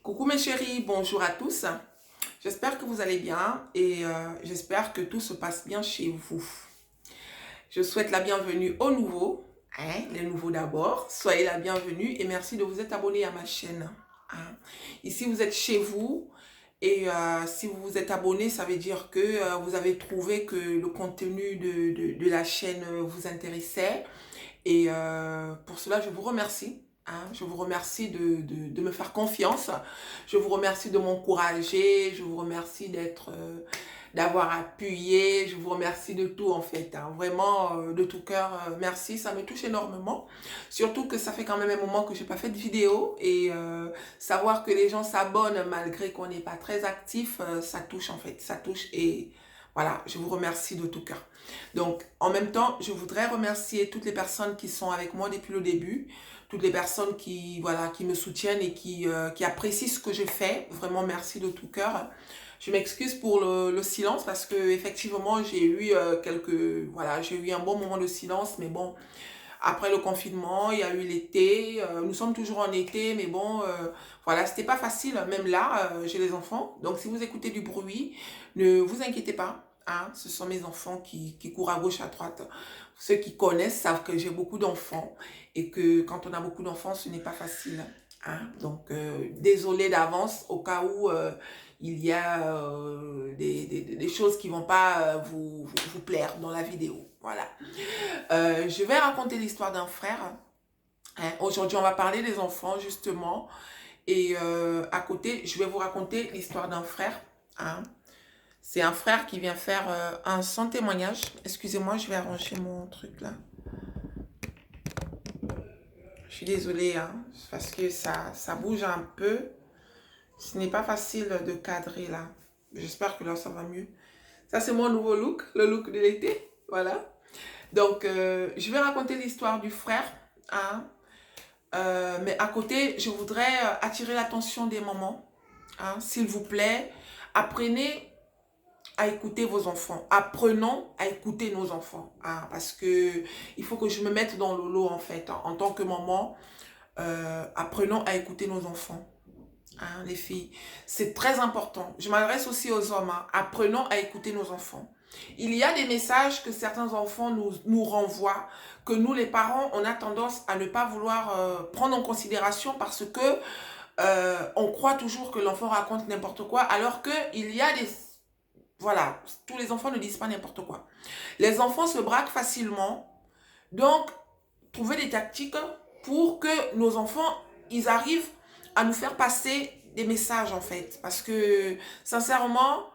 Coucou mes chéris, bonjour à tous. J'espère que vous allez bien et j'espère que tout se passe bien chez vous. Je souhaite la bienvenue aux nouveaux, les nouveaux d'abord. Soyez la bienvenue et merci de vous être abonné à ma chaîne. hein. Ici, vous êtes chez vous et si vous vous êtes abonné, ça veut dire que vous avez trouvé que le contenu de la chaîne vous intéressait. Et pour cela, je vous remercie. Je vous remercie de me faire confiance. Je vous remercie de m'encourager. Je vous remercie d'avoir appuyé. Je vous remercie de tout en fait. Vraiment, de tout cœur, merci. Ça me touche énormément. Surtout que ça fait quand même un moment que je n'ai pas fait de vidéo. Et savoir que les gens s'abonnent malgré qu'on n'est pas très actif, ça touche en fait. Ça touche et voilà, je vous remercie de tout cœur. Donc, en même temps, je voudrais remercier toutes les personnes qui sont avec moi depuis le début, toutes les personnes qui, voilà, qui me soutiennent et qui apprécient ce que je fais. Vraiment, merci de tout cœur. Je m'excuse pour le silence parce que effectivement, j'ai eu voilà, j'ai eu un bon moment de silence, mais bon, après le confinement, il y a eu l'été. Nous sommes toujours en été, mais bon, voilà, c'était pas facile. Même là, j'ai les enfants. Donc, si vous écoutez du bruit, ne vous inquiétez pas. Ce sont mes enfants qui courent à gauche, à droite. Ceux qui connaissent savent que j'ai beaucoup d'enfants et que quand on a beaucoup d'enfants, ce n'est pas facile. Donc, désolé d'avance au cas où il y a des choses qui vont pas vous plaire dans la vidéo. Voilà. Je vais raconter l'histoire d'un frère. Aujourd'hui, on va parler des enfants, justement. Et à côté, je vais vous raconter l'histoire d'un frère. C'est un frère qui vient faire son témoignage. Excusez-moi, je vais arranger mon truc là. Je suis désolée, parce que ça bouge un peu. Ce n'est pas facile de cadrer là. J'espère que là, ça va mieux. Ça, c'est mon nouveau look, le look de l'été. Voilà. Donc, je vais raconter l'histoire du frère. Mais à côté, je voudrais attirer l'attention des mamans. S'il vous plaît, apprenez à écouter vos enfants. Apprenons à écouter nos enfants. Parce que il faut que je me mette dans le lot en fait. En tant que maman, apprenons à écouter nos enfants. Les filles, c'est très important. Je m'adresse aussi aux hommes. Apprenons à écouter nos enfants. Il y a des messages que certains enfants nous renvoient, que nous les parents, on a tendance à ne pas vouloir prendre en considération parce que on croit toujours que l'enfant raconte n'importe quoi, alors qu'il y a des... Voilà, tous les enfants ne disent pas n'importe quoi. Les enfants se braquent facilement, donc trouver des tactiques pour que nos enfants, ils arrivent à nous faire passer des messages en fait. Parce que sincèrement,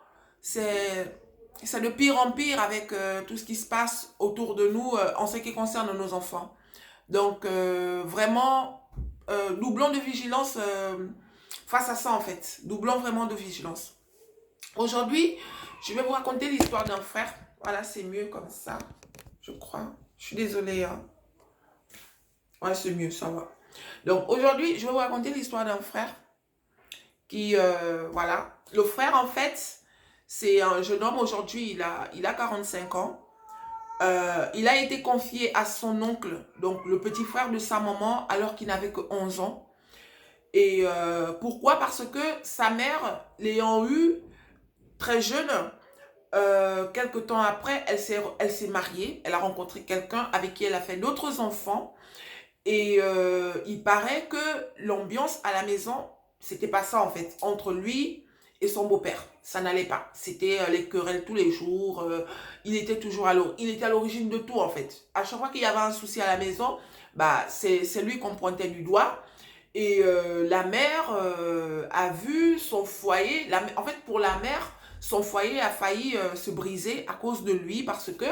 c'est de pire en pire avec tout ce qui se passe autour de nous en ce qui concerne nos enfants. Donc vraiment, doublons de vigilance face à ça en fait. Doublons vraiment de vigilance. Aujourd'hui, je vais vous raconter l'histoire d'un frère. Voilà, c'est mieux comme ça, je crois. Je suis désolée. Ouais, c'est mieux, ça va. Donc aujourd'hui, je vais vous raconter l'histoire d'un frère qui, voilà. Le frère, en fait, c'est un jeune homme. Aujourd'hui, il a 45 ans. Il a été confié à son oncle, donc le petit frère de sa maman, alors qu'il n'avait que 11 ans. Et pourquoi? Parce que sa mère, l'ayant eu très jeune, quelque temps après, elle s'est mariée. Elle a rencontré quelqu'un avec qui elle a fait d'autres enfants. Et il paraît que l'ambiance à la maison, c'était pas ça en fait. Entre lui et son beau-père, ça n'allait pas. C'était les querelles tous les jours. Il était toujours il était à l'origine de tout en fait. À chaque fois qu'il y avait un souci à la maison, bah c'est lui qu'on pointait du doigt. Et la mère a vu son foyer. En fait, pour la mère, son foyer a failli se briser à cause de lui parce que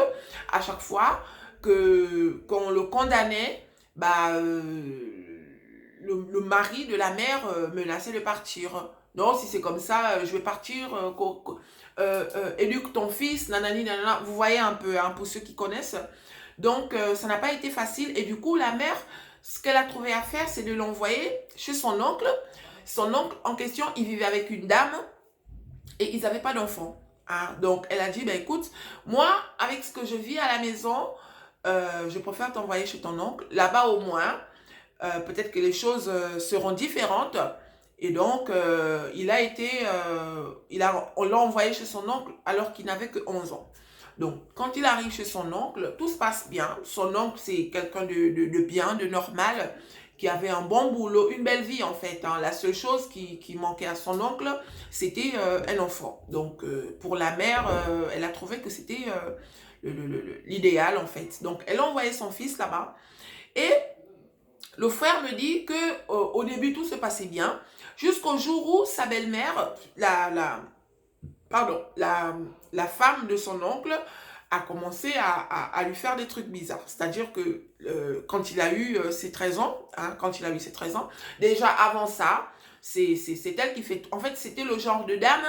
à chaque fois qu'on le condamnait, bah, le mari de la mère menaçait de partir. Non, si c'est comme ça, je vais partir, éduque ton fils, nanani, nanana. Vous voyez un peu, pour ceux qui connaissent. Donc, ça n'a pas été facile. Et du coup, la mère, ce qu'elle a trouvé à faire, c'est de l'envoyer chez son oncle. Son oncle en question, il vivait avec une dame et ils n'avaient pas d'enfant. Donc, elle a dit, ben écoute, moi, avec ce que je vis à la maison, je préfère t'envoyer chez ton oncle. Là-bas, au moins, peut-être que les choses seront différentes Et donc, on l'a envoyé chez son oncle alors qu'il n'avait que 11 ans. Donc, quand il arrive chez son oncle, tout se passe bien. Son oncle, c'est quelqu'un de bien, de normal, qui avait un bon boulot, une belle vie en fait, hein. La seule chose qui manquait à son oncle, c'était un enfant. Donc, pour la mère, elle a trouvé que c'était l'idéal en fait. Donc, elle a envoyé son fils là-bas. Et le frère me dit que au début, tout se passait bien, jusqu'au jour où sa belle-mère, la femme de son oncle, a commencé à lui faire des trucs bizarres. C'est-à-dire que quand il a eu ses 13 ans, hein, déjà avant ça, c'est elle qui fait... En fait, c'était le genre de dame,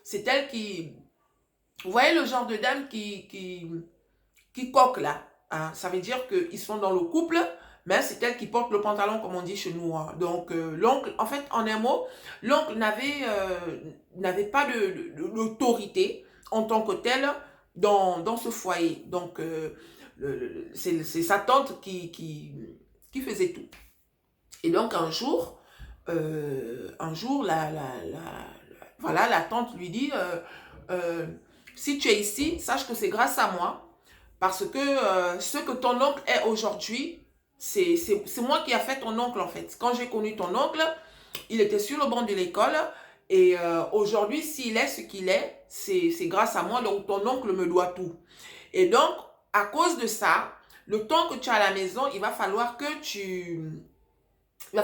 c'est elle qui... Vous voyez le genre de dame qui coque là, hein. Ça veut dire qu'ils sont dans le couple, mais c'est elle qui porte le pantalon, comme on dit chez nous, hein. Donc, l'oncle, en fait, en un mot, l'oncle n'avait pas d'autorité en tant que tel dans ce foyer. Donc, c'est sa tante qui faisait tout. Et donc, un jour, voilà, la tante lui dit, si tu es ici, sache que c'est grâce à moi, parce que ce que ton oncle est aujourd'hui, c'est moi qui a fait ton oncle en fait. Quand j'ai connu ton oncle, il était sur le banc de l'école. Et aujourd'hui, s'il est ce qu'il est, c'est grâce à moi. Donc ton oncle me doit tout. Et donc, à cause de ça, le temps que tu es à la maison, il va falloir que tu me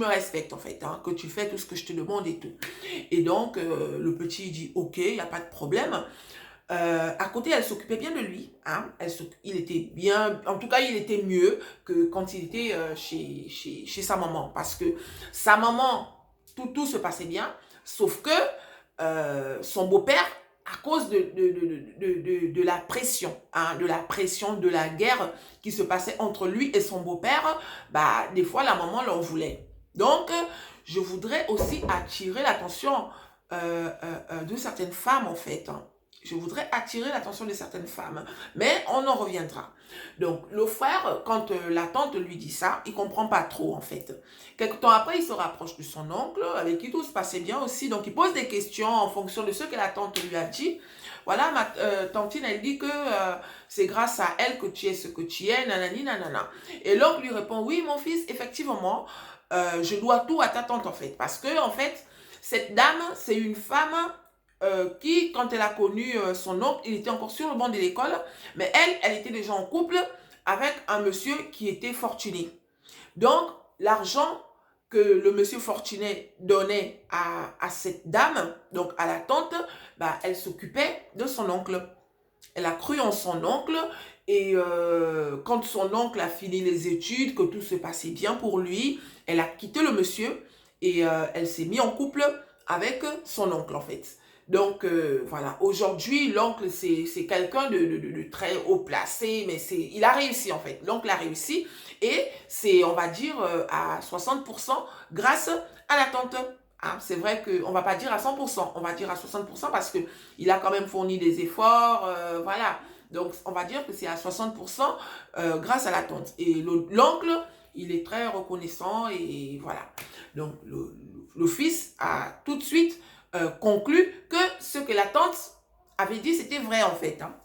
respectes en fait, hein, que tu fais tout ce que je te demande et tout. Et donc, le petit dit, ok, il n'y a pas de problème. À côté, elle s'occupait bien de lui, hein. Il était bien, en tout cas, il était mieux que quand il était chez sa maman. Parce que sa maman, tout se passait bien, sauf que son beau-père, à cause de la pression, hein, de la guerre qui se passait entre lui et son beau-père, bah, des fois, la maman l'en voulait. Donc, je voudrais aussi attirer l'attention de certaines femmes, en fait, hein. Je voudrais attirer l'attention de certaines femmes, mais on en reviendra. Donc, le frère, quand la tante lui dit ça, il ne comprend pas trop, en fait. Quelque temps après, il se rapproche de son oncle, avec qui tout se passait bien aussi. Donc, il pose des questions en fonction de ce que la tante lui a dit. Voilà, ma tantine, elle dit que c'est grâce à elle que tu es ce que tu es, nanani, nanana. Et l'oncle lui répond, oui, mon fils, effectivement, je dois tout à ta tante, en fait. Parce que, en fait, cette dame, c'est une femme qui, quand elle a connu son oncle, il était encore sur le banc de l'école, mais elle était déjà en couple avec un monsieur qui était fortuné. Donc, l'argent que le monsieur fortuné donnait à cette dame, donc à la tante, bah, elle s'occupait de son oncle. Elle a cru en son oncle et quand son oncle a fini les études, que tout se passait bien pour lui, elle a quitté le monsieur et elle s'est mise en couple avec son oncle en fait. Donc, voilà, aujourd'hui, l'oncle, c'est quelqu'un de très haut placé, mais il a réussi, en fait. L'oncle a réussi, et c'est, on va dire, à 60% grâce à la tante. Hein, c'est vrai qu'on ne va pas dire à 100%, on va dire à 60% parce qu'il a quand même fourni des efforts, voilà. Donc, on va dire que c'est à 60% grâce à la tante. Et l'oncle, il est très reconnaissant, et voilà. Donc, le fils a tout de suite conclut que ce que la tante avait dit, c'était vrai en fait, hein.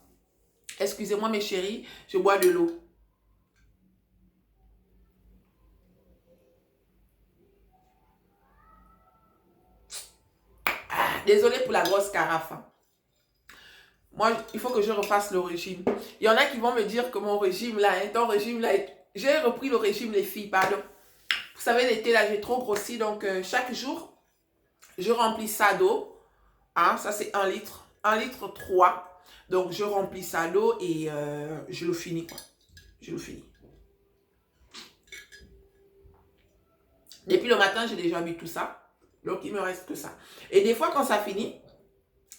Excusez-moi mes chéris, je bois de l'eau. Désolée pour la grosse carafe, hein. Moi, il faut que je refasse le régime. Il y en a qui vont me dire que mon régime là, hein, ton régime là, j'ai repris le régime les filles, pardon. Vous savez, l'été là, j'ai trop grossi, donc chaque jour, je remplis ça d'eau. Hein, ça c'est 1 litre, 1 litre 3. Donc je remplis ça d'eau et je le finis quoi. Je le finis. Depuis le matin, j'ai déjà bu tout ça. Donc il me reste que ça. Et des fois quand ça finit,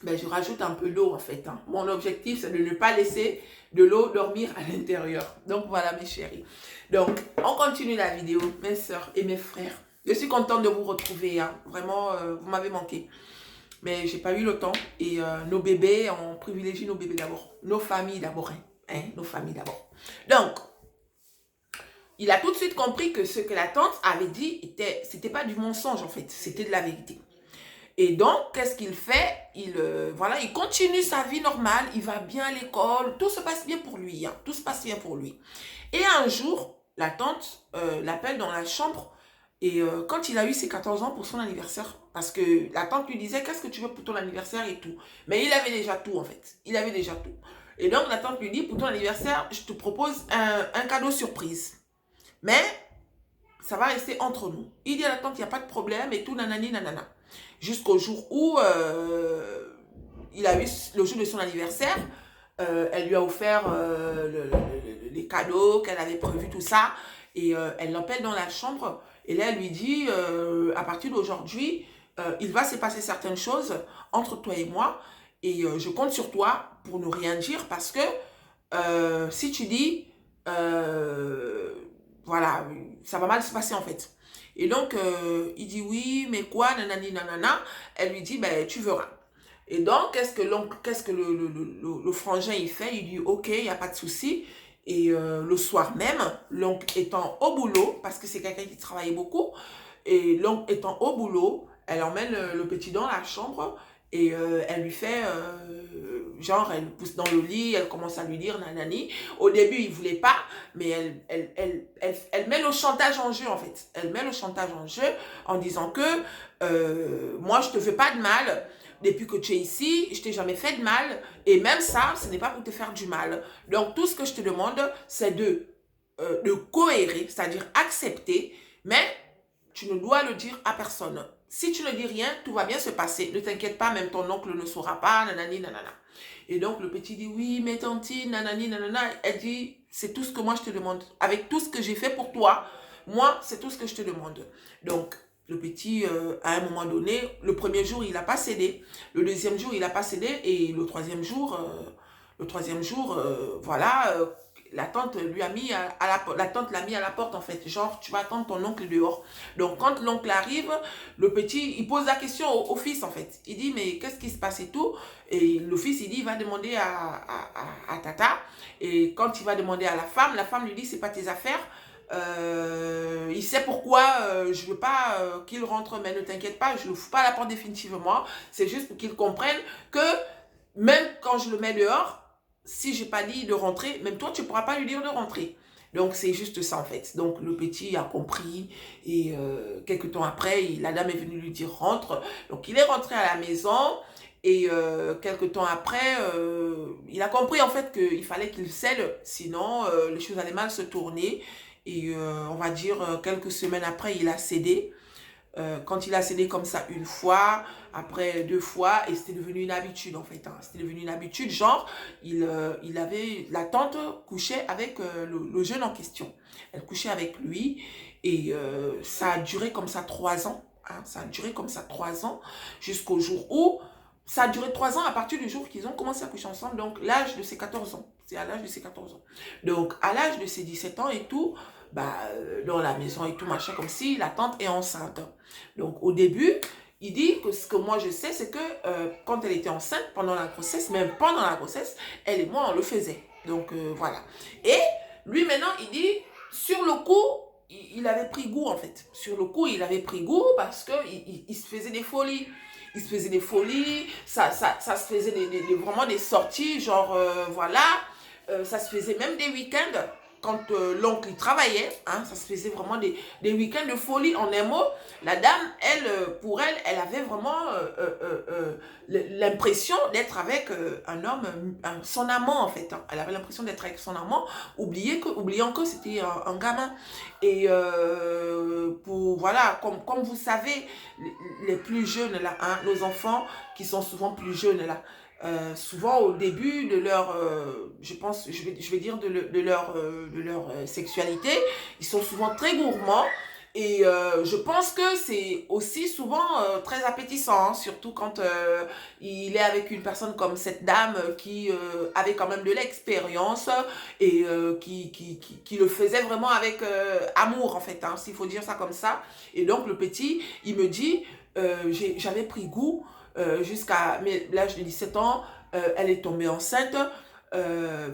ben, je rajoute un peu d'eau en fait, hein. Mon objectif c'est de ne pas laisser de l'eau dormir à l'intérieur. Donc voilà mes chéris. Donc on continue la vidéo, mes soeurs et mes frères. Je suis contente de vous retrouver, hein. Vraiment, vous m'avez manqué. Mais j'ai pas eu le temps. Et nos bébés, on privilégie nos bébés d'abord. Nos familles d'abord. Hein, nos familles d'abord. Donc, il a tout de suite compris que ce que la tante avait dit, c'était pas du mensonge en fait, c'était de la vérité. Et donc, qu'est-ce qu'il fait? Voilà, il continue sa vie normale, il va bien à l'école, tout se passe bien pour lui, hein, tout se passe bien pour lui. Et un jour, la tante l'appelle dans la chambre et quand il a eu ses 14 ans pour son anniversaire, parce que la tante lui disait, qu'est-ce que tu veux pour ton anniversaire et tout. Mais il avait déjà tout en fait, il avait déjà tout. Et donc la tante lui dit, pour ton anniversaire, je te propose un cadeau surprise. Mais ça va rester entre nous. Il dit à la tante, il n'y a pas de problème et tout, nanani, nanana. Jusqu'au jour où il a eu le jour de son anniversaire, elle lui a offert les cadeaux qu'elle avait prévus, tout ça. Et elle l'appelle dans la chambre. Et là, elle lui dit, à partir d'aujourd'hui, il va se passer certaines choses entre toi et moi. Et je compte sur toi pour ne rien dire parce que si tu dis, voilà, ça va mal se passer en fait. Et donc, il dit oui, mais quoi, nanani, nanana. Elle lui dit, ben, tu verras. Et donc, qu'est-ce que le frangin il fait? Il dit, ok, il n'y a pas de souci. Et le soir même, l'oncle étant au boulot, parce que c'est quelqu'un qui travaillait beaucoup, et l'oncle étant au boulot, elle emmène le petit dans la chambre et elle lui fait, genre, elle le pousse dans le lit, elle commence à lui dire nanani. Au début, il ne voulait pas, mais elle met le chantage en jeu, en fait. Elle met le chantage en jeu en disant que moi, je ne te fais pas de mal. Depuis que tu es ici, je t'ai jamais fait de mal. Et même ça, ce n'est pas pour te faire du mal. Donc, tout ce que je te demande, c'est de cohérer, c'est-à-dire accepter, mais tu ne dois le dire à personne. Si tu ne dis rien, tout va bien se passer. Ne t'inquiète pas, même ton oncle ne saura pas, nanani, nanana. Et donc, le petit dit, oui, mais tantine, nanani, nanana. Elle dit, c'est tout ce que moi je te demande. Avec tout ce que j'ai fait pour toi, moi, c'est tout ce que je te demande. Donc, le petit, à un moment donné, le premier jour, il n'a pas cédé. Le deuxième jour, il n'a pas cédé. Et le troisième jour, voilà, la tante lui a mis la tante l'a mis à la porte en fait. Genre, tu vas attendre ton oncle dehors. Donc, quand l'oncle arrive, le petit, il pose la question au fils en fait. Il dit, mais qu'est-ce qui se passe et tout? Et le fils, il dit, il va demander à Tata. Et quand il va demander à la femme lui dit, c'est pas tes affaires. Il sait pourquoi je veux pas qu'il rentre, mais ne t'inquiète pas, je ne fous pas à la porte définitivement. C'est juste pour qu'il comprenne que même quand je le mets dehors, si j'ai pas dit de rentrer, même toi tu pourras pas lui dire de rentrer. Donc c'est juste ça en fait. Donc le petit a compris et quelques temps après, la dame est venue lui dire rentre. Donc il est rentré à la maison. Et quelques temps après, il a compris en fait qu'il fallait qu'il cède, sinon les choses allaient mal se tourner. Et on va dire quelques semaines après, il a cédé. Quand il a cédé comme ça une fois, après deux fois, et c'était devenu une habitude en fait. Hein. C'était devenu une habitude, genre, la tante couchait avec le jeune en question. Elle couchait avec lui et ça a duré comme ça 3 ans. Hein. Ça a duré comme ça 3 ans jusqu'au jour où ça a duré 3 ans à partir du jour qu'ils ont commencé à coucher ensemble, donc l'âge de ses 14 ans. C'est à l'âge de ses 14 ans. Donc à l'âge de ses 17 ans et tout, bah, dans la maison et tout, machin, comme si la tante est enceinte. Donc au début, il dit que ce que moi je sais, c'est que quand elle était enceinte, pendant la grossesse, même pendant la grossesse, elle et moi, on le faisait. Donc voilà. Et lui maintenant, il dit, sur le coup, il avait pris goût en fait. Sur le coup, il avait pris goût parce qu'il se faisait des folies. Il se faisait des folies, ça se faisait vraiment des sorties, genre voilà, ça se faisait même des week-ends quand l'oncle il travaillait, hein, ça se faisait vraiment des week-ends de folie. En un mot, la dame, elle, pour elle, elle avait vraiment l'impression d'être avec un homme, son amant en fait. Hein. Elle avait l'impression d'être avec son amant, oubliant que c'était un gamin. Et voilà, comme vous savez, les plus jeunes là, hein, nos enfants qui sont souvent plus jeunes là, souvent au début de leur, je pense, je vais dire de leur sexualité, ils sont souvent très gourmands et je pense que c'est aussi souvent très appétissant, hein, surtout quand il est avec une personne comme cette dame qui avait quand même de l'expérience et qui le faisait vraiment avec amour en fait, hein, s'il faut dire ça comme ça. Et donc le petit, il me dit, j'avais pris goût jusqu'à l'âge de 17 ans, elle est tombée enceinte.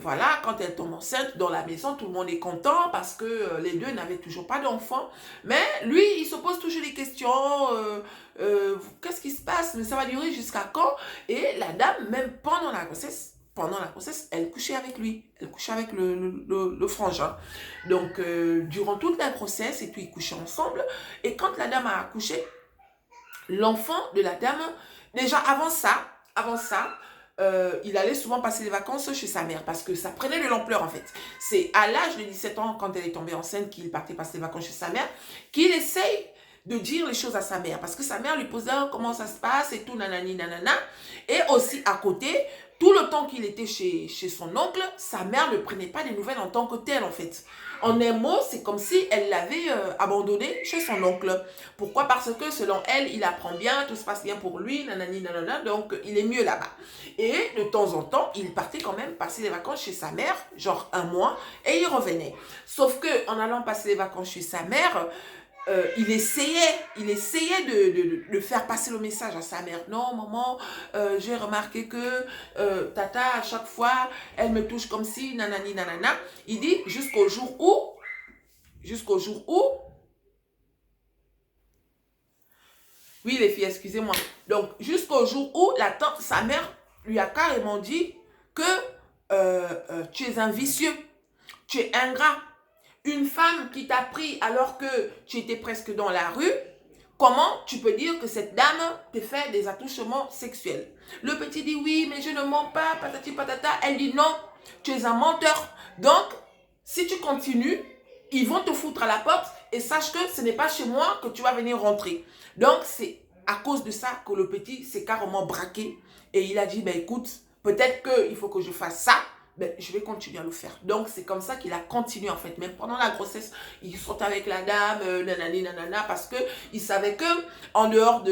voilà, quand elle tombe enceinte dans la maison, tout le monde est content parce que les deux n'avaient toujours pas d'enfant. Mais lui, il se pose toujours des questions. Qu'est-ce qui se passe? Mais ça va durer jusqu'à quand? Et la dame, même pendant la grossesse, elle couchait avec lui. Elle couchait avec le frangin. Donc, durant toute la grossesse, et puis ils couchaient ensemble. Et quand la dame a accouché, l'enfant de la dame, déjà avant ça, il allait souvent passer les vacances chez sa mère parce que ça prenait de l'ampleur en fait. C'est à l'âge de 17 ans, quand elle est tombée enceinte, qu'il partait passer les vacances chez sa mère, qu'il essaye de dire les choses à sa mère parce que sa mère lui posait comment ça se passe et tout, nanani, nanana. Et aussi à côté, tout le temps qu'il était chez son oncle, sa mère ne prenait pas des nouvelles en tant que telle en fait. En un mot, c'est comme si elle l'avait abandonné chez son oncle. Pourquoi? Parce que selon elle, il apprend bien, tout se passe bien pour lui, nanani, nanana, donc il est mieux là-bas. Et de temps en temps, il partait quand même passer les vacances chez sa mère, genre un mois, et il revenait. Sauf que en allant passer les vacances chez sa mère, il essayait de faire passer le message à sa mère. Non, maman, j'ai remarqué que tata, à chaque fois, elle me touche comme si, nanani, nanana. Il dit jusqu'au jour où, oui les filles, excusez-moi. Donc, jusqu'au jour où sa mère lui a carrément dit que tu es un vicieux, tu es ingrat. Une femme qui t'a pris alors que tu étais presque dans la rue, comment tu peux dire que cette dame te fait des attouchements sexuels? Le petit dit oui, mais je ne mens pas, patati patata. Elle dit non, tu es un menteur. Donc, si tu continues, ils vont te foutre à la porte et sache que ce n'est pas chez moi que tu vas venir rentrer. Donc, c'est à cause de ça que le petit s'est carrément braqué et il a dit, ben écoute, peut-être qu'il faut que je fasse ça. Ben, je vais continuer à le faire. Donc, c'est comme ça qu'il a continué, en fait. Même pendant la grossesse, il sortait avec la dame, nanani, nanana, parce qu'il savait que en dehors de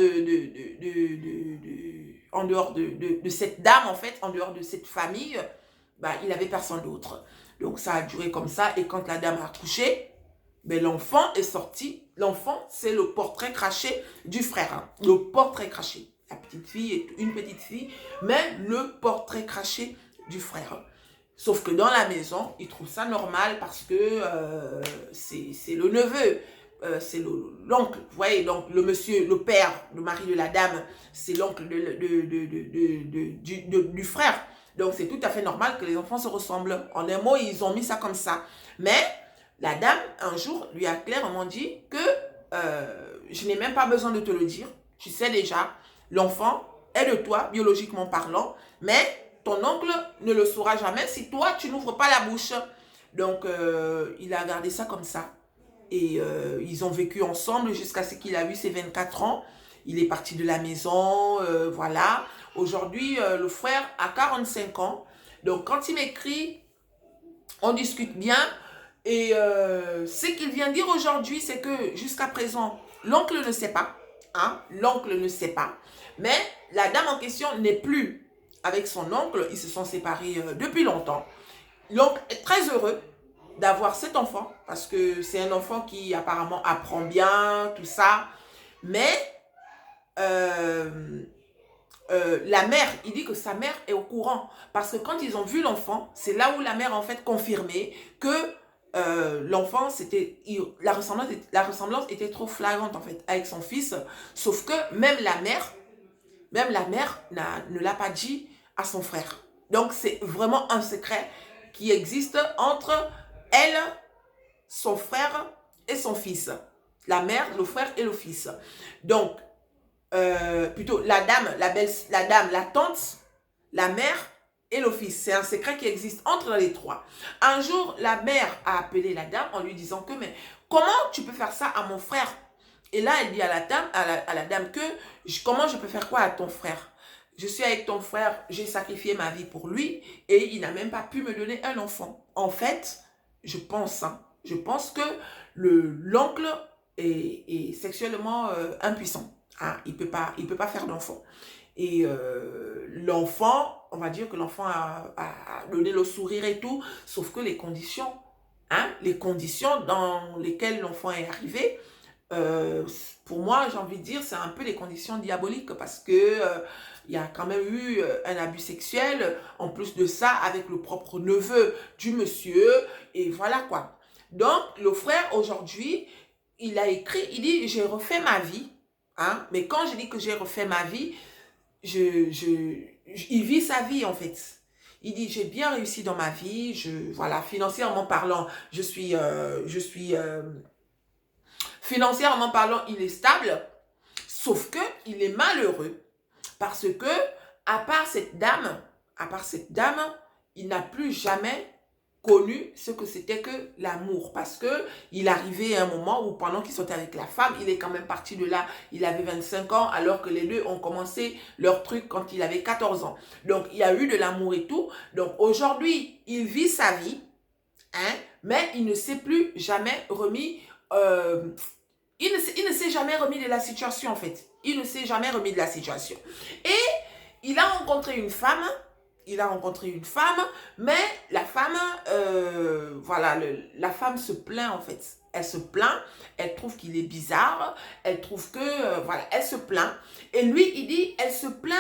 cette dame, en fait, en dehors de cette famille, ben, il n'avait personne d'autre. Donc, ça a duré comme ça. Et quand la dame a accouché, ben, l'enfant est sorti. L'enfant, c'est le portrait craché du frère. Hein. Le portrait craché. La petite fille est une petite fille, mais le portrait craché du frère. Sauf que dans la maison, ils trouvent ça normal parce que c'est le neveu, c'est l'oncle. Vous voyez, donc le monsieur, le père, le mari de la dame, c'est l'oncle du frère. Donc c'est tout à fait normal que les enfants se ressemblent. En un mot, ils ont mis ça comme ça. Mais la dame, un jour, lui a clairement dit que je n'ai même pas besoin de te le dire. Tu sais déjà, l'enfant est de toi, biologiquement parlant, mais ton oncle ne le saura jamais si toi, tu n'ouvres pas la bouche. Donc, il a gardé ça comme ça. Et ils ont vécu ensemble jusqu'à ce qu'il a eu ses 24 ans. Il est parti de la maison, voilà. Aujourd'hui, le frère a 45 ans. Donc, quand il m'écrit, on discute bien. Et ce qu'il vient dire aujourd'hui, c'est que jusqu'à présent, l'oncle ne sait pas. Hein? L'oncle ne sait pas. Mais la dame en question n'est plus avec son oncle. Ils se sont séparés depuis longtemps. L'oncle est très heureux d'avoir cet enfant parce que c'est un enfant qui apparemment apprend bien, tout ça. Mais la mère, il dit que sa mère est au courant parce que quand ils ont vu l'enfant, c'est là où la mère en fait confirmait que l'enfant, la ressemblance était trop flagrante en fait avec son fils, sauf que même la mère ne l'a pas dit à son frère. Donc c'est vraiment un secret qui existe entre elle, son frère et son fils. La mère, le frère et le fils. Donc, plutôt la dame, la tante, la mère et le fils. C'est un secret qui existe entre les trois. Un jour, la mère a appelé la dame en lui disant que, mais comment tu peux faire ça à mon frère? Et là, elle dit à la dame que, comment je peux faire quoi à ton frère? Je suis avec ton frère, j'ai sacrifié ma vie pour lui et il n'a même pas pu me donner un enfant. En fait, je pense que l'oncle est sexuellement impuissant. Hein, il peut pas faire d'enfant. Et l'enfant, on va dire que l'enfant a donné le sourire et tout, sauf que les conditions dans lesquelles l'enfant est arrivé pour moi, j'ai envie de dire, c'est un peu des conditions diaboliques parce que il y a quand même eu un abus sexuel, en plus de ça, avec le propre neveu du monsieur, et voilà quoi. Donc, le frère, aujourd'hui, il a écrit, il dit, j'ai refait ma vie, hein, mais quand je dis que j'ai refait ma vie, il vit sa vie en fait. Il dit, j'ai bien réussi dans ma vie, voilà, financièrement parlant, financièrement parlant, il est stable, sauf que il est malheureux parce que, à part cette dame, il n'a plus jamais connu ce que c'était que l'amour. Parce que il arrivait à un moment où pendant qu'il sortait avec la femme, il est quand même parti de là. Il avait 25 ans alors que les deux ont commencé leur truc quand il avait 14 ans. Donc, il y a eu de l'amour et tout. Donc, aujourd'hui, il vit sa vie, hein, mais il ne s'est plus jamais remis... il ne s'est jamais remis de la situation, en fait. Il ne s'est jamais remis de la situation. Et il a rencontré une femme. Il a rencontré une femme, mais la femme, voilà, la femme se plaint, en fait. Elle se plaint, elle trouve qu'il est bizarre, elle trouve que, voilà, elle se plaint. Et lui, il dit, elle se plaint,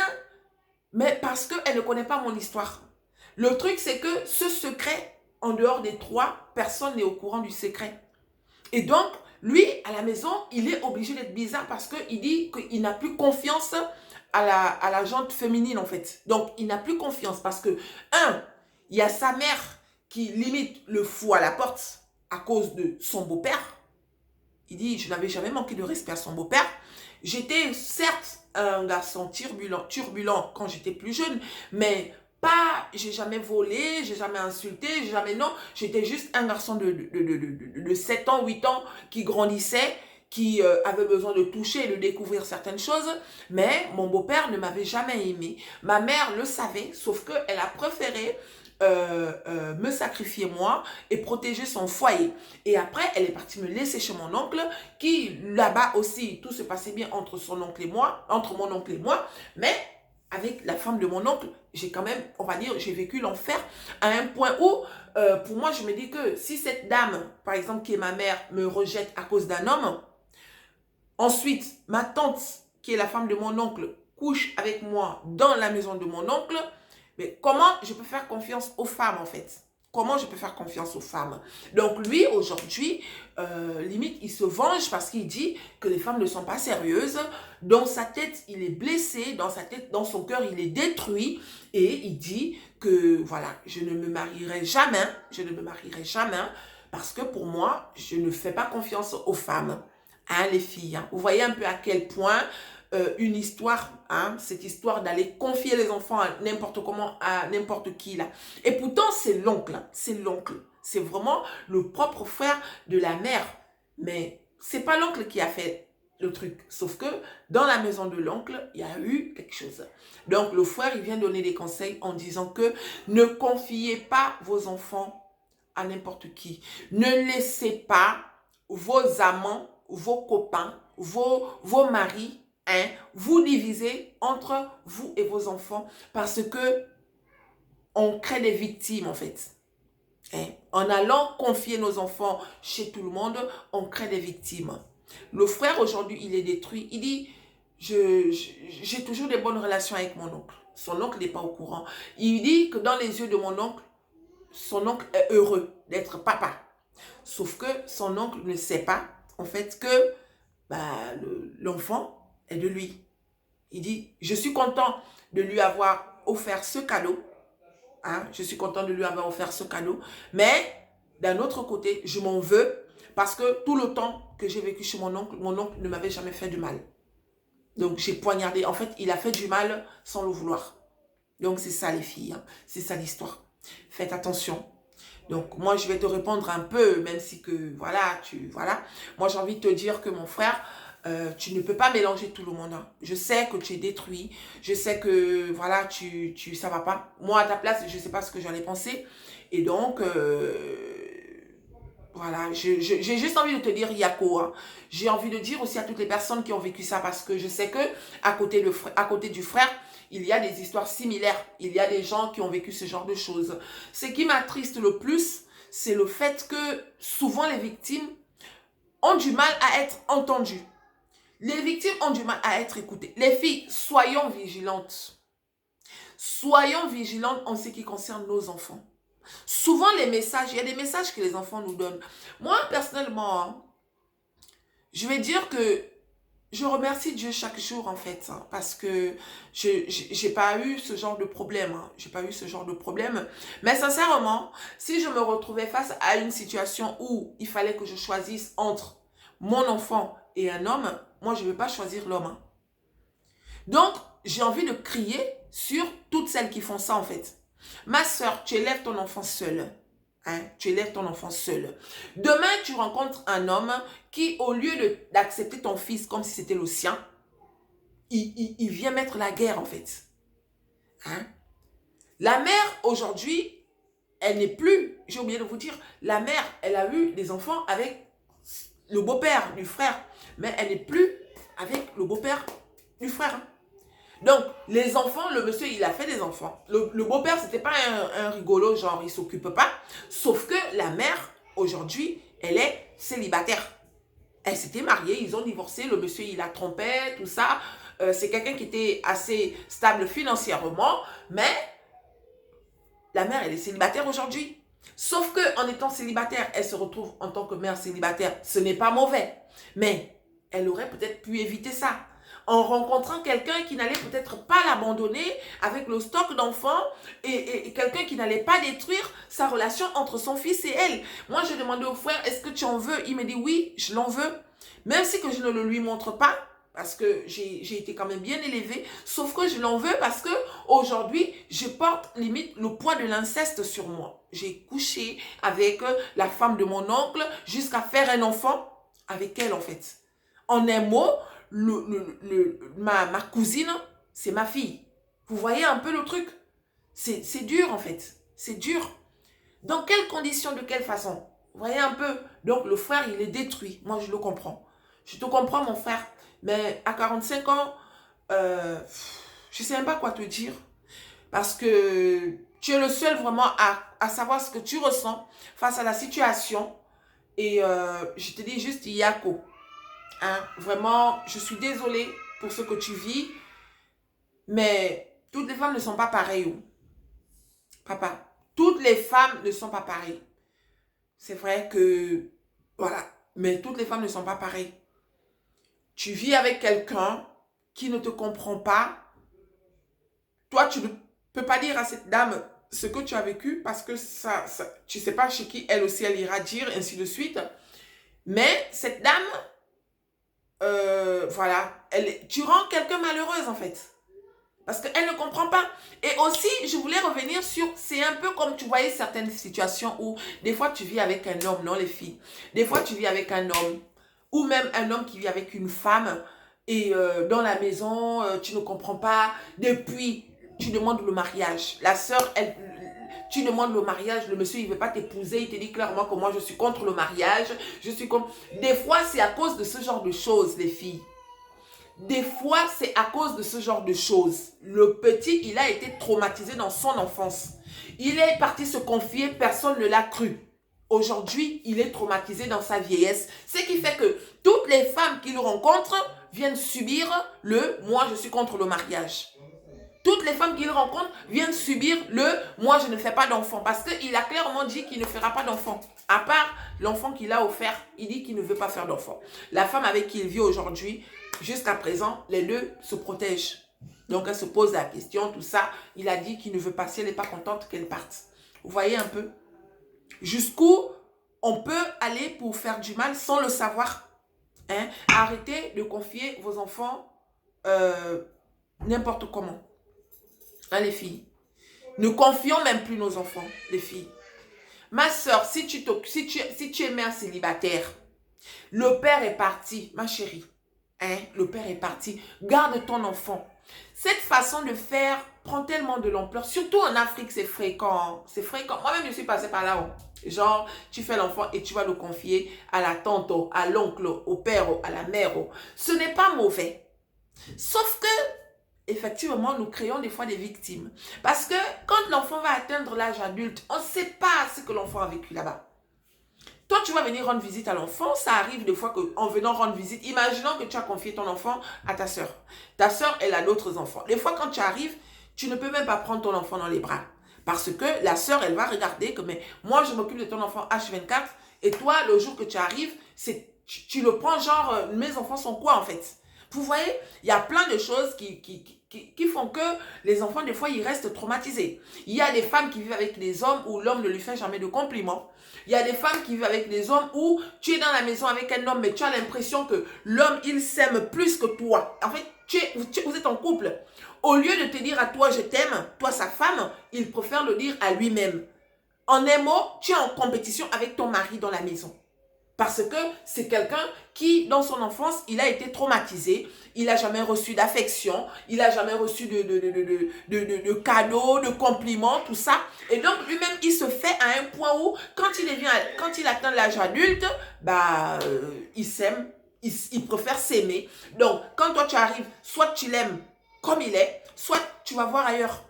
mais parce qu'elle ne connaît pas mon histoire. Le truc, c'est que ce secret, en dehors des trois, personne n'est au courant du secret. Et donc, lui, à la maison, il est obligé d'être bizarre parce qu'il dit qu'il n'a plus confiance à la jante féminine, en fait. Donc, il n'a plus confiance parce que, il y a sa mère qui limite le fout à la porte à cause de son beau-père. Il dit, je n'avais jamais manqué de respect à son beau-père. J'étais certes un garçon turbulent quand j'étais plus jeune, mais pas, j'ai jamais volé, j'ai jamais insulté, j'ai jamais, non, j'étais juste un garçon de 7 ans, 8 ans qui grandissait, qui avait besoin de toucher et de découvrir certaines choses, mais mon beau-père ne m'avait jamais aimé. Ma mère le savait, sauf qu'elle a préféré me sacrifier moi et protéger son foyer. Et après, elle est partie me laisser chez mon oncle, qui là-bas aussi, tout se passait bien entre son oncle et moi, entre mon oncle et moi, mais avec la femme de mon oncle, j'ai quand même, on va dire, j'ai vécu l'enfer à un point où, pour moi, je me dis que si cette dame, par exemple, qui est ma mère, me rejette à cause d'un homme, ensuite, ma tante, qui est la femme de mon oncle, couche avec moi dans la maison de mon oncle, mais comment je peux faire confiance aux femmes, en fait? Comment je peux faire confiance aux femmes? Donc lui, aujourd'hui, limite, il se venge parce qu'il dit que les femmes ne sont pas sérieuses. Dans sa tête, il est blessé. Dans sa tête, dans son cœur, il est détruit. Et il dit que, voilà, je ne me marierai jamais. Je ne me marierai jamais parce que pour moi, je ne fais pas confiance aux femmes. Hein, les filles, hein. Vous voyez un peu à quel point une histoire, hein, cette histoire d'aller confier les enfants à n'importe comment, à n'importe qui là. Et pourtant, c'est l'oncle, hein, c'est l'oncle. C'est vraiment le propre frère de la mère. Mais c'est pas l'oncle qui a fait le truc. Sauf que dans la maison de l'oncle, il y a eu quelque chose. Donc le frère, il vient donner des conseils en disant que ne confiez pas vos enfants à n'importe qui. Ne laissez pas vos amants, vos copains, vos maris, hein, vous divisez entre vous et vos enfants parce que on crée des victimes en fait. Hein. En allant confier nos enfants chez tout le monde, on crée des victimes. Le frère aujourd'hui, il est détruit. Il dit, j'ai toujours des bonnes relations avec mon oncle. Son oncle n'est pas au courant. Il dit que dans les yeux de mon oncle, son oncle est heureux d'être papa. Sauf que son oncle ne sait pas, en fait, que bah, l'enfant est de lui. Il dit, je suis content de lui avoir offert ce cadeau. Hein, je suis content de lui avoir offert ce cadeau. Mais, d'un autre côté, je m'en veux parce que tout le temps que j'ai vécu chez mon oncle ne m'avait jamais fait de mal. Donc, j'ai poignardé. En fait, il a fait du mal sans le vouloir. Donc, c'est ça les filles. Hein. C'est ça l'histoire. Faites attention. Donc, moi, je vais te répondre un peu, même si que, voilà, voilà. Moi, j'ai envie de te dire que mon frère, tu ne peux pas mélanger tout le monde. Hein. Je sais que tu es détruit. Je sais que, voilà, ça va pas. Moi, à ta place, je ne sais pas ce que j'allais penser. Et donc, voilà, j'ai juste envie de te dire Yako. Hein. J'ai envie de dire aussi à toutes les personnes qui ont vécu ça parce que je sais que à côté du frère, il y a des histoires similaires. Il y a des gens qui ont vécu ce genre de choses. Ce qui m'attriste le plus, c'est le fait que souvent les victimes ont du mal à être entendues. Les victimes ont du mal à être écoutées. Les filles, soyons vigilantes. Soyons vigilantes en ce qui concerne nos enfants. Souvent, les messages, il y a des messages que les enfants nous donnent. Moi, personnellement, hein, je vais dire que je remercie Dieu chaque jour, en fait, hein, parce que je n'ai pas eu ce genre de problème. Hein, j'ai pas eu ce genre de problème. Mais sincèrement, si je me retrouvais face à une situation où il fallait que je choisisse entre mon enfant et un homme, moi, je ne vais pas choisir l'homme. Hein. Donc, j'ai envie de crier sur toutes celles qui font ça, en fait. Ma soeur, tu élèves ton enfant seule. Hein, tu élèves ton enfant seul. Demain, tu rencontres un homme qui, au lieu d'accepter ton fils comme si c'était le sien, il vient mettre la guerre, en fait. Hein? La mère, aujourd'hui, elle n'est plus, j'ai oublié de vous dire, la mère, elle a eu des enfants avec le beau-père du frère, mais elle n'est plus avec le beau-père du frère. Hein? Donc, les enfants, le monsieur, il a fait des enfants. Le beau-père, c'était pas un rigolo, genre, il s'occupe pas. Sauf que la mère, aujourd'hui, elle est célibataire. Elle s'était mariée, ils ont divorcé, le monsieur, il la trompait, tout ça. C'est quelqu'un qui était assez stable financièrement, mais la mère, elle est célibataire aujourd'hui. Sauf que en étant célibataire, elle se retrouve en tant que mère célibataire. Ce n'est pas mauvais, mais elle aurait peut-être pu éviter ça en rencontrant quelqu'un qui n'allait peut-être pas l'abandonner avec le stock d'enfants et quelqu'un qui n'allait pas détruire sa relation entre son fils et elle. Moi, je demandais au frère, est-ce que tu en veux? Il me dit oui, je l'en veux. Même si que je ne le lui montre pas, parce que j'ai été quand même bien élevée, sauf que je l'en veux parce que aujourd'hui, je porte limite le poids de l'inceste sur moi. J'ai couché avec la femme de mon oncle jusqu'à faire un enfant avec elle en fait. En un mot, ma cousine, c'est ma fille. Vous voyez un peu le truc? C'est dur en fait. C'est dur. Dans quelles conditions, de quelle façon? Vous voyez un peu? Donc le frère, il est détruit. Moi, je le comprends. Je te comprends, mon frère. Mais à 45 ans, je ne sais même pas quoi te dire. Parce que tu es le seul vraiment à savoir ce que tu ressens face à la situation. Et je te dis juste Yako. Hein, vraiment, je suis désolée pour ce que tu vis. Mais toutes les femmes ne sont pas pareilles. Papa, toutes les femmes ne sont pas pareilles. C'est vrai que, voilà, mais toutes les femmes ne sont pas pareilles. Tu vis avec quelqu'un qui ne te comprend pas. Toi, tu ne peux pas dire à cette dame ce que tu as vécu parce que tu ne sais pas chez qui elle aussi elle ira dire, ainsi de suite. Mais cette dame, voilà, tu rends quelqu'un malheureuse en fait. Parce qu'elle ne comprend pas. Et aussi, je voulais revenir sur, c'est un peu comme tu voyais certaines situations où des fois tu vis avec un homme, non les filles. Des fois tu vis avec un homme. Ou même un homme qui vit avec une femme. Et dans la maison, tu ne comprends pas. Depuis, tu demandes le mariage. La sœur, tu demandes le mariage. Le monsieur, il ne veut pas t'épouser. Il te dit clairement que moi, je suis contre le mariage. Je suis contre... Des fois, c'est à cause de ce genre de choses, les filles. Des fois, c'est à cause de ce genre de choses. Le petit, il a été traumatisé dans son enfance. Il est parti se confier, personne ne l'a cru. Aujourd'hui, il est traumatisé dans sa vieillesse. Ce qui fait que toutes les femmes qu'il rencontre viennent subir le « moi, je suis contre le mariage ». Toutes les femmes qu'il rencontre viennent subir le « moi, je ne fais pas d'enfant ». Parce qu'il a clairement dit qu'il ne fera pas d'enfant. À part l'enfant qu'il a offert, il dit qu'il ne veut pas faire d'enfant. La femme avec qui il vit aujourd'hui, jusqu'à présent, les deux se protègent. Donc, elle se pose la question, tout ça. Il a dit qu'il ne veut pas, si elle n'est pas contente, qu'elle parte. Vous voyez un peu? Jusqu'où on peut aller pour faire du mal sans le savoir. Hein? Arrêtez de confier vos enfants n'importe comment. Hein, les filles? Ne confions même plus nos enfants, les filles. Ma soeur, si tu es mère célibataire, le père est parti, ma chérie. Hein, le père est parti. Garde ton enfant. Cette façon de faire prend tellement de l'ampleur. Surtout en Afrique, c'est fréquent. C'est fréquent. Moi-même, je suis passée par là. Genre, tu fais l'enfant et tu vas le confier à la tante, à l'oncle, au père, à la mère. Ce n'est pas mauvais. Sauf que, effectivement, nous créons des fois des victimes. Parce que quand l'enfant va atteindre l'âge adulte, on ne sait pas ce que l'enfant a vécu là-bas. Toi, tu vas venir rendre visite à l'enfant. Ça arrive des fois qu'en venant rendre visite, imaginons que tu as confié ton enfant à ta soeur. Ta soeur, elle a d'autres enfants. Des fois, quand tu arrives, tu ne peux même pas prendre ton enfant dans les bras. Parce que la soeur, elle va regarder que, mais moi, je m'occupe de ton enfant H24. Et toi, le jour que tu arrives, tu le prends genre, mes enfants sont quoi en fait? Vous voyez, il y a plein de choses qui font que les enfants, des fois, ils restent traumatisés. Il y a des femmes qui vivent avec des hommes où l'homme ne lui fait jamais de compliments. Il y a des femmes qui vivent avec des hommes où tu es dans la maison avec un homme, mais tu as l'impression que l'homme, il s'aime plus que toi. En fait, vous êtes en couple. Au lieu de te dire à toi, je t'aime, toi, sa femme, il préfère le dire à lui-même. En un mot, tu es en compétition avec ton mari dans la maison. Parce que c'est quelqu'un qui, dans son enfance, il a été traumatisé. Il n'a jamais reçu d'affection. Il n'a jamais reçu de cadeaux, de compliments, tout ça. Et donc, lui-même, il se fait à un point où, quand il atteint l'âge adulte, il s'aime. Il préfère s'aimer. Donc, quand toi, tu arrives, soit tu l'aimes comme il est, soit tu vas voir ailleurs.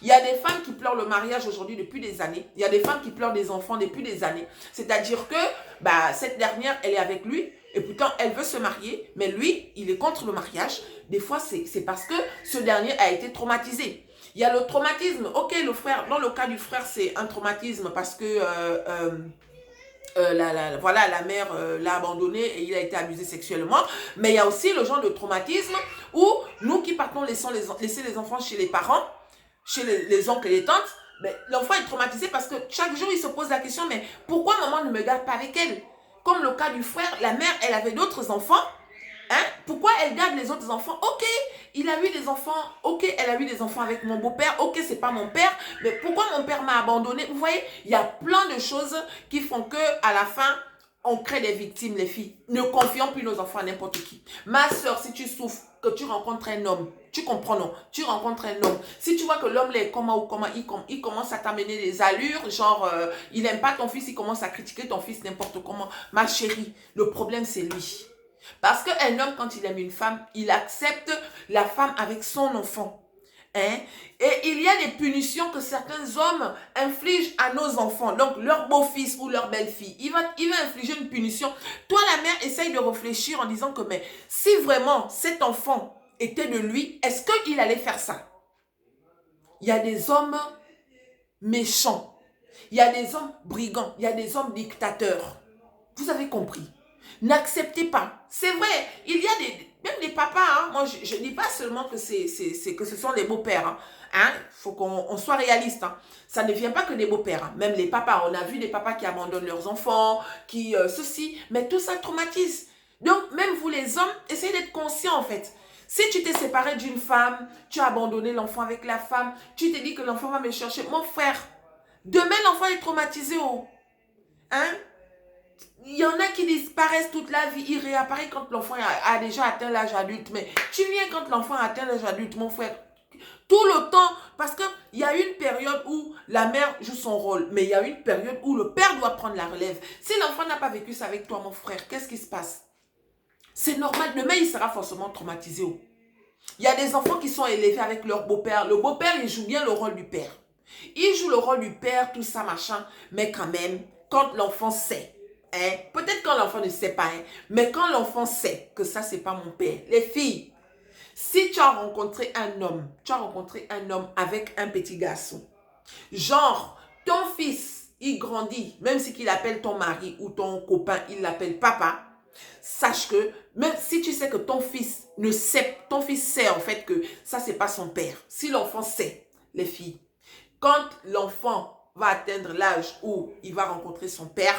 Il y a des femmes qui pleurent le mariage aujourd'hui depuis des années. Il y a des femmes qui pleurent des enfants depuis des années. C'est-à-dire que cette dernière, elle est avec lui et pourtant elle veut se marier, mais lui, il est contre le mariage. Des fois, c'est parce que ce dernier a été traumatisé. Il y a le traumatisme. Ok, le frère, dans le cas du frère, c'est un traumatisme parce que la mère l'a abandonné et il a été abusé sexuellement. Mais il y a aussi le genre de traumatisme où nous qui partons laisser les enfants chez les parents, chez les oncles et les tantes, l'enfant est traumatisé parce que chaque jour, il se pose la question, mais pourquoi maman ne me garde pas avec elle? Comme le cas du frère, la mère, elle avait d'autres enfants. Hein? Pourquoi elle garde les autres enfants? Ok, il a eu des enfants. Ok, elle a eu des enfants avec mon beau-père. Ok, c'est pas mon père. Mais pourquoi mon père m'a abandonné? Vous voyez, il y a plein de choses qui font que à la fin, on crée des victimes, les filles. Ne confions plus nos enfants à n'importe qui. Ma soeur, si tu souffres, que tu rencontres un homme, tu comprends, non? Tu rencontres un homme. Si tu vois que l'homme est comment, il commence à t'amener des allures, genre, il n'aime pas ton fils, il commence à critiquer ton fils n'importe comment. Ma chérie, le problème, c'est lui. Parce qu'un homme, quand il aime une femme, il accepte la femme avec son enfant. Hein? Et il y a des punitions que certains hommes infligent à nos enfants. Donc, leur beau-fils ou leur belle-fille, il va infliger une punition. Toi, la mère, essaye de réfléchir en disant que, mais si vraiment cet enfant était de lui, est-ce qu'il allait faire ça? Il y a des hommes méchants. Il y a des hommes brigands. Il y a des hommes dictateurs. Vous avez compris? N'acceptez pas. C'est vrai, il y a même des papas, hein, moi je ne dis pas seulement que que ce sont les beaux-pères. Hein, faut qu'on soit réaliste. Hein. Ça ne vient pas que des beaux-pères. Hein. Même les papas, on a vu des papas qui abandonnent leurs enfants, qui ceci, mais tout ça traumatise. Donc même vous les hommes, essayez d'être conscients en fait. Si tu t'es séparé d'une femme, tu as abandonné l'enfant avec la femme, tu t'es dit que l'enfant va me chercher. Mon frère, demain l'enfant est traumatisé. Oh. Hein? Il y en a qui disparaissent toute la vie, il réapparaît quand l'enfant a déjà atteint l'âge adulte. Mais tu viens quand l'enfant a atteint l'âge adulte, mon frère. Tout le temps, parce qu'il y a une période où la mère joue son rôle, mais il y a une période où le père doit prendre la relève. Si l'enfant n'a pas vécu ça avec toi, mon frère, qu'est-ce qui se passe? C'est normal, demain il sera forcément traumatisé. Il y a des enfants qui sont élevés avec leur beau-père. Le beau-père, il joue bien le rôle du père. Il joue le rôle du père, tout ça, machin, mais quand même, quand l'enfant sait, hein, peut-être quand l'enfant ne sait pas, hein, mais quand l'enfant sait que ça, c'est pas mon père. Les filles, si tu as rencontré un homme, avec un petit garçon, genre, ton fils, il grandit, même si qu'il appelle ton mari ou ton copain, il l'appelle papa, sache que, même si tu sais que ton fils sait en fait que ça, c'est pas son père. Si l'enfant sait, les filles, quand l'enfant va atteindre l'âge où il va rencontrer son père,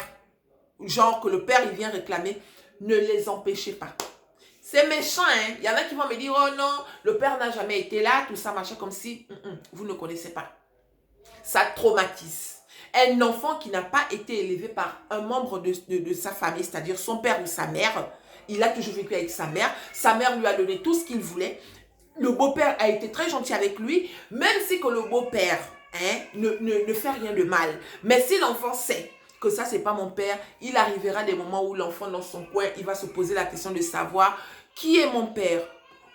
genre que le père, il vient réclamer, ne les empêchez pas. C'est méchant, hein. Il y en a qui vont me dire, oh non, le père n'a jamais été là, tout ça, machin, comme si vous ne connaissez pas. Ça traumatise. Un enfant qui n'a pas été élevé par un membre de sa famille, c'est-à-dire son père ou sa mère, il a toujours vécu avec sa mère lui a donné tout ce qu'il voulait. Le beau-père a été très gentil avec lui, même si que le beau-père ne fait rien de mal. Mais si l'enfant sait que ça, c'est pas mon père, il arrivera des moments où l'enfant dans son coin, il va se poser la question de savoir qui est mon père?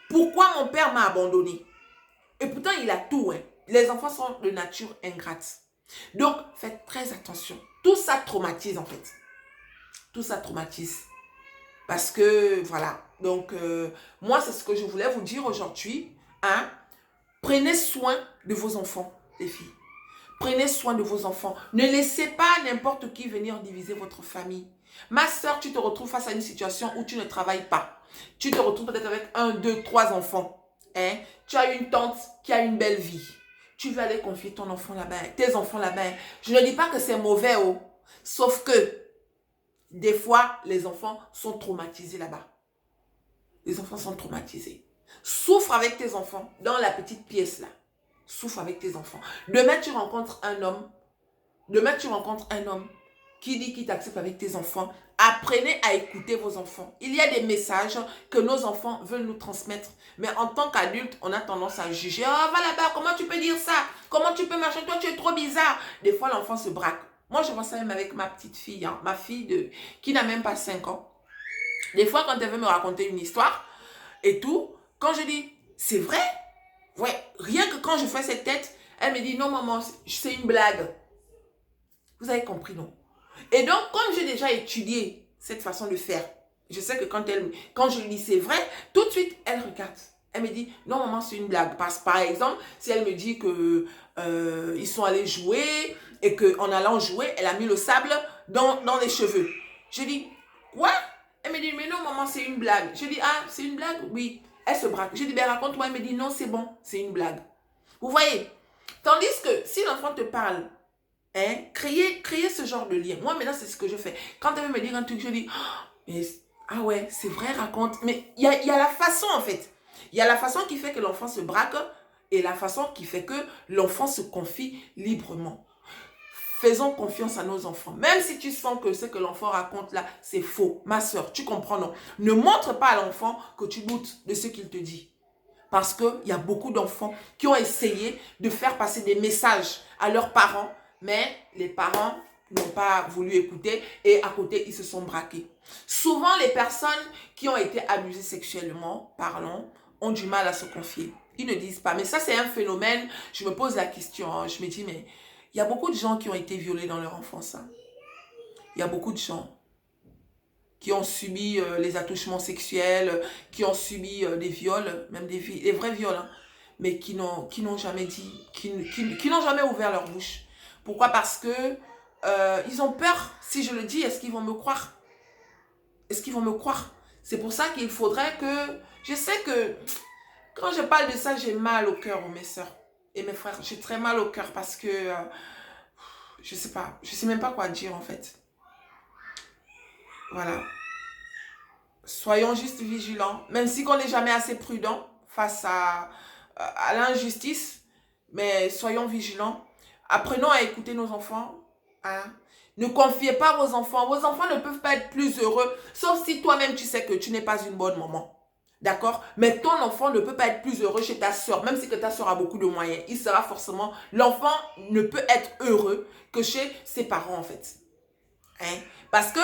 Pourquoi mon père m'a abandonné? Et pourtant, il a tout. Hein. Les enfants sont de nature ingrate. Donc, faites très attention. Tout ça traumatise en fait. Tout ça traumatise. Parce que, voilà. Donc, moi, c'est ce que je voulais vous dire aujourd'hui. Hein? Prenez soin de vos enfants, les filles. Prenez soin de vos enfants. Ne laissez pas n'importe qui venir diviser votre famille. Ma soeur, tu te retrouves face à une situation où tu ne travailles pas. Tu te retrouves peut-être avec 1, 2, 3 enfants. Hein? Tu as une tante qui a une belle vie. Tu veux aller confier ton enfant là-bas, tes enfants là-bas. Je ne dis pas que c'est mauvais, oh. Sauf que, des fois, les enfants sont traumatisés là-bas. Les enfants sont traumatisés. Souffre avec tes enfants dans la petite pièce là. Souffre avec tes enfants. Demain, tu rencontres un homme. Demain, tu rencontres un homme qui dit qu'il t'accepte avec tes enfants. Apprenez à écouter vos enfants. Il y a des messages que nos enfants veulent nous transmettre. Mais en tant qu'adulte, on a tendance à juger. Oh, va là-bas, comment tu peux dire ça? Comment tu peux marcher? Toi, tu es trop bizarre. Des fois, l'enfant se braque. Moi, je vois ça même avec ma petite fille. Hein, ma fille qui n'a même pas 5 ans. Des fois, quand elle veut me raconter une histoire et tout, quand je dis, c'est vrai? Ouais, rien que quand je fais cette tête, elle me dit, non maman, c'est une blague. Vous avez compris, non? Et donc, comme j'ai déjà étudié cette façon de faire, je sais que quand je lui dis c'est vrai, tout de suite, elle regarde. Elle me dit, non maman, c'est une blague. Parce par exemple, si elle me dit que ils sont allés jouer et qu'en allant jouer, elle a mis le sable dans les cheveux. Je dis, quoi? Elle me dit, mais non maman, c'est une blague. Je dis, ah, c'est une blague? Oui. Elle se braque. Je dis, ben raconte-moi. Elle me dit, non, c'est bon, c'est une blague. Vous voyez? Tandis que si l'enfant te parle, hein, créer ce genre de lien. Moi, maintenant, c'est ce que je fais. Quand elle veut me dire un truc, je dis, oh, mais, ah ouais, c'est vrai, raconte. Mais il y a la façon, en fait. Il y a la façon qui fait que l'enfant se braque et la façon qui fait que l'enfant se confie librement. Faisons confiance à nos enfants. Même si tu sens que ce que l'enfant raconte là, c'est faux. Ma soeur, tu comprends, non? Ne montre pas à l'enfant que tu doutes de ce qu'il te dit. Parce qu'il y a beaucoup d'enfants qui ont essayé de faire passer des messages à leurs parents, mais les parents n'ont pas voulu écouter et à côté, ils se sont braqués. Souvent, les personnes qui ont été abusées sexuellement, parlons, ont du mal à se confier. Ils ne disent pas. Mais ça, c'est un phénomène. Je me pose la question. Hein. Je me dis, mais il y a beaucoup de gens qui ont été violés dans leur enfance. Hein. Il y a beaucoup de gens qui ont subi les attouchements sexuels, qui ont subi des viols, même des vrais viols, hein, mais qui n'ont jamais dit, qui n'ont jamais ouvert leur bouche. Pourquoi? Parce que ils ont peur. Si je le dis, est-ce qu'ils vont me croire? Est-ce qu'ils vont me croire? C'est pour ça qu'il faudrait que... Je sais que quand je parle de ça, j'ai mal au cœur, mes soeurs et mes frères. J'ai très mal au cœur parce que... je sais pas. Je sais même pas quoi dire, en fait. Voilà. Soyons juste vigilants. Même si on n'est jamais assez prudent face à l'injustice. Mais soyons vigilants. Apprenons à écouter nos enfants. Hein. Ne confiez pas vos enfants. Vos enfants ne peuvent pas être plus heureux. Sauf si toi-même tu sais que tu n'es pas une bonne maman. D'accord? Mais ton enfant ne peut pas être plus heureux chez ta soeur. Même si que ta soeur a beaucoup de moyens. Il sera forcément... L'enfant ne peut être heureux que chez ses parents en fait. Hein? Parce que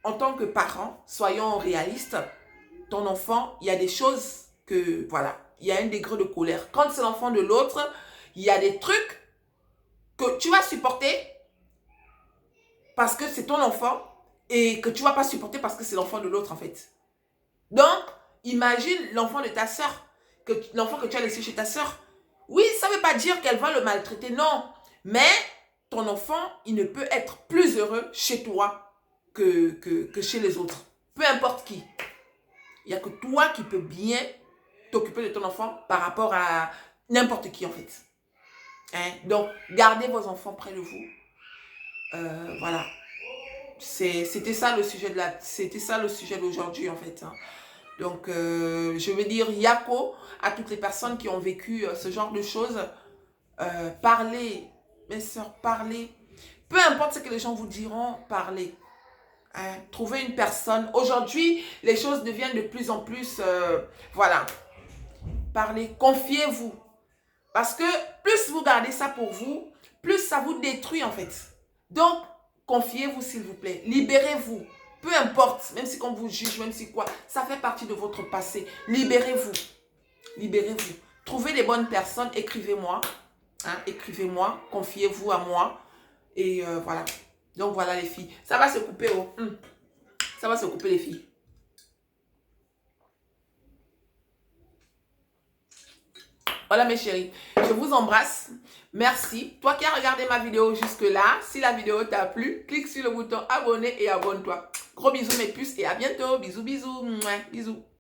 en tant que parent, soyons réalistes, ton enfant, il y a des choses que, voilà, il y a un degré de colère. Quand c'est l'enfant de l'autre, il y a des trucs que tu vas supporter parce que c'est ton enfant et que tu ne vas pas supporter parce que c'est l'enfant de l'autre, en fait. Donc, imagine l'enfant de ta soeur, l'enfant que tu as laissé chez ta soeur. Oui, ça ne veut pas dire qu'elle va le maltraiter, non. Mais ton enfant, il ne peut être plus heureux chez toi que chez les autres. Peu importe qui. Il n'y a que toi qui peux bien t'occuper de ton enfant par rapport à n'importe qui en fait. Hein? Donc, gardez vos enfants près de vous. Voilà. C'était ça le sujet d'aujourd'hui en fait. Hein. Donc, je veux dire yako à toutes les personnes qui ont vécu ce genre de choses. Parlez, mes soeurs, parlez. Peu importe ce que les gens vous diront, parlez. Hein, trouver une personne. Aujourd'hui, les choses deviennent de plus en plus... voilà. Parlez, confiez-vous. Parce que plus vous gardez ça pour vous, plus ça vous détruit en fait. Donc, confiez-vous s'il vous plaît. Libérez-vous. Peu importe, même si on vous juge, même si quoi, ça fait partie de votre passé. Libérez-vous. Libérez-vous. Trouvez les bonnes personnes, écrivez-moi. Hein, écrivez-moi, confiez-vous à moi. Et voilà. Donc voilà les filles. Ça va se couper. Oh. Ça va se couper les filles. Voilà mes chéris. Je vous embrasse. Merci. Toi qui as regardé ma vidéo jusque-là, si la vidéo t'a plu, clique sur le bouton abonner et abonne-toi. Gros bisous mes puces et à bientôt. Bisous, bisous. Mouais, bisous.